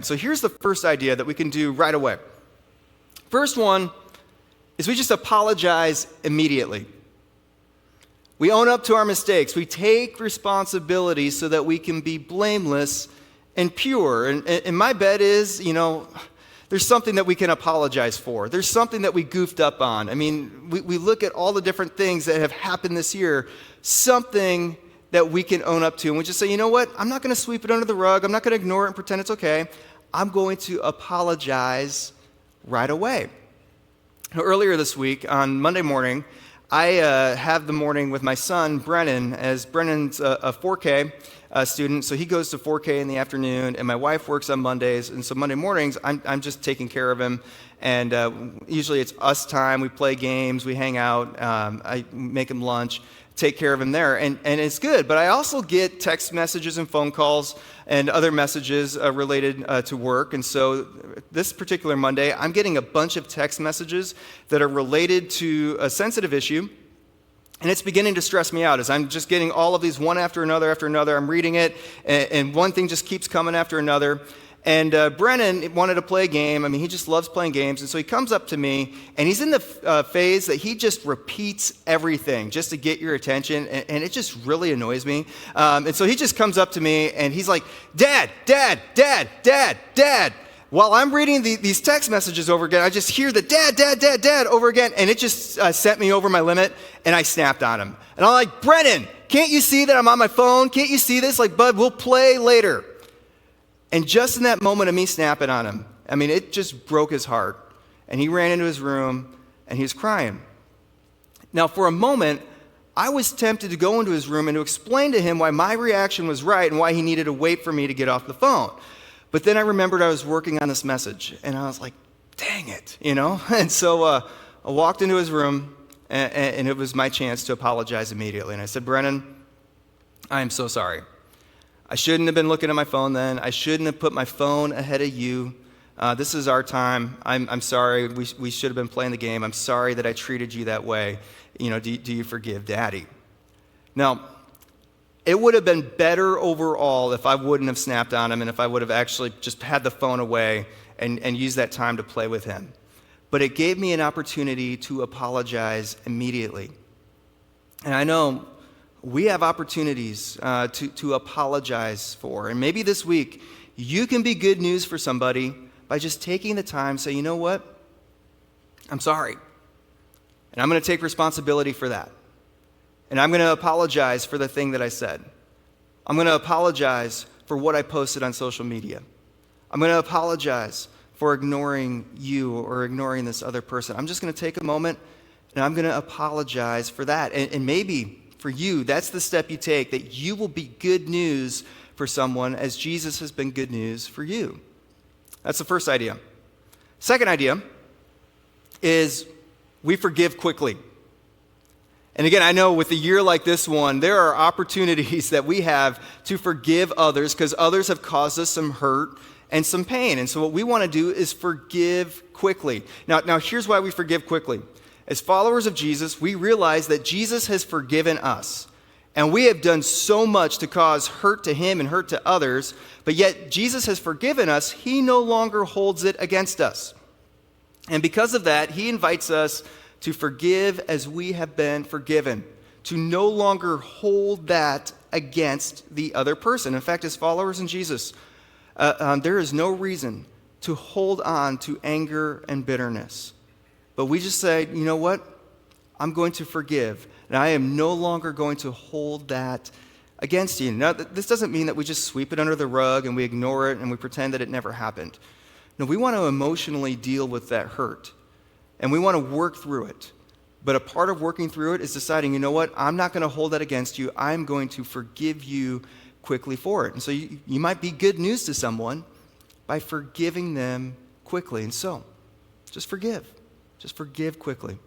So here's the first idea that we can do right away. First one is we just apologize immediately. We own up to our mistakes. We take responsibility so that we can be blameless and pure. And my bet is, there's something that we can apologize for. There's something that we goofed up on. I mean, we look at all the different things that have happened this year, something that we can own up to. And we just say, you know what? I'm not going to sweep it under the rug. I'm not going to ignore it and pretend it's okay. I'm going to apologize right away. Earlier this week, on Monday morning, I have the morning with my son, Brennan, as Brennan's a 4K student, so he goes to 4K in the afternoon, and my wife works on Mondays, and so Monday mornings, I'm just taking care of him, and usually it's us time. We play games, we hang out, I make him lunch, take care of him there, and it's good. But I also get text messages and phone calls and other messages related to work. And so this particular Monday, I'm getting a bunch of text messages that are related to a sensitive issue. And it's beginning to stress me out as I'm just getting all of these one after another. I'm reading it, and one thing just keeps coming after another. And Brennan wanted to play a game. I mean, he just loves playing games. And so he comes up to me, and he's in the phase that he just repeats everything just to get your attention. And it just really annoys me. And so he just comes up to me, and he's like, Dad, Dad, Dad, Dad, Dad. While I'm reading these text messages over again, I just hear the Dad, Dad, Dad, Dad over again. And it just sent me over my limit, and I snapped on him. And I'm like, Brennan, can't you see that I'm on my phone? Can't you see this? Like, bud, we'll play later. And just in that moment of me snapping on him, I mean, it just broke his heart. And he ran into his room, and he was crying. Now, for a moment, I was tempted to go into his room and to explain to him why my reaction was right and why he needed to wait for me to get off the phone. But then I remembered I was working on this message, and I was like, dang it, And so I walked into his room, and it was my chance to apologize immediately. And I said, Brennan, I am so sorry. I shouldn't have been looking at my phone then. I shouldn't have put my phone ahead of you. This is our time. I'm sorry. We should have been playing the game. I'm sorry that I treated you that way. Do you forgive Daddy? Now, it would have been better overall if I wouldn't have snapped on him and if I would have actually just had the phone away and used that time to play with him. But it gave me an opportunity to apologize immediately. And I know we have opportunities to apologize for. And maybe this week, you can be good news for somebody by just taking the time to say, you know what? I'm sorry. And I'm going to take responsibility for that. And I'm going to apologize for the thing that I said. I'm going to apologize for what I posted on social media. I'm going to apologize for ignoring you or ignoring this other person. I'm just going to take a moment and I'm going to apologize for that. And maybe for you, that's the step you take, that you will be good news for someone as Jesus has been good news for you. That's the first idea. Second idea is we forgive quickly. And again, I know with a year like this one, there are opportunities that we have to forgive others because others have caused us some hurt and some pain. And so what we want to do is forgive quickly. Now here's why we forgive quickly. As followers of Jesus, we realize that Jesus has forgiven us. And we have done so much to cause hurt to him and hurt to others, but yet Jesus has forgiven us. He no longer holds it against us. And because of that, he invites us to forgive as we have been forgiven, to no longer hold that against the other person. In fact, as followers in Jesus, there is no reason to hold on to anger and bitterness. But we just say, you know what? I'm going to forgive, and I am no longer going to hold that against you. Now, this doesn't mean that we just sweep it under the rug and we ignore it and we pretend that it never happened. No, we want to emotionally deal with that hurt. And we want to work through it. But a part of working through it is deciding, you know what, I'm not going to hold that against you. I'm going to forgive you quickly for it. And so you might be good news to someone by forgiving them quickly. And so, just forgive. Just forgive quickly.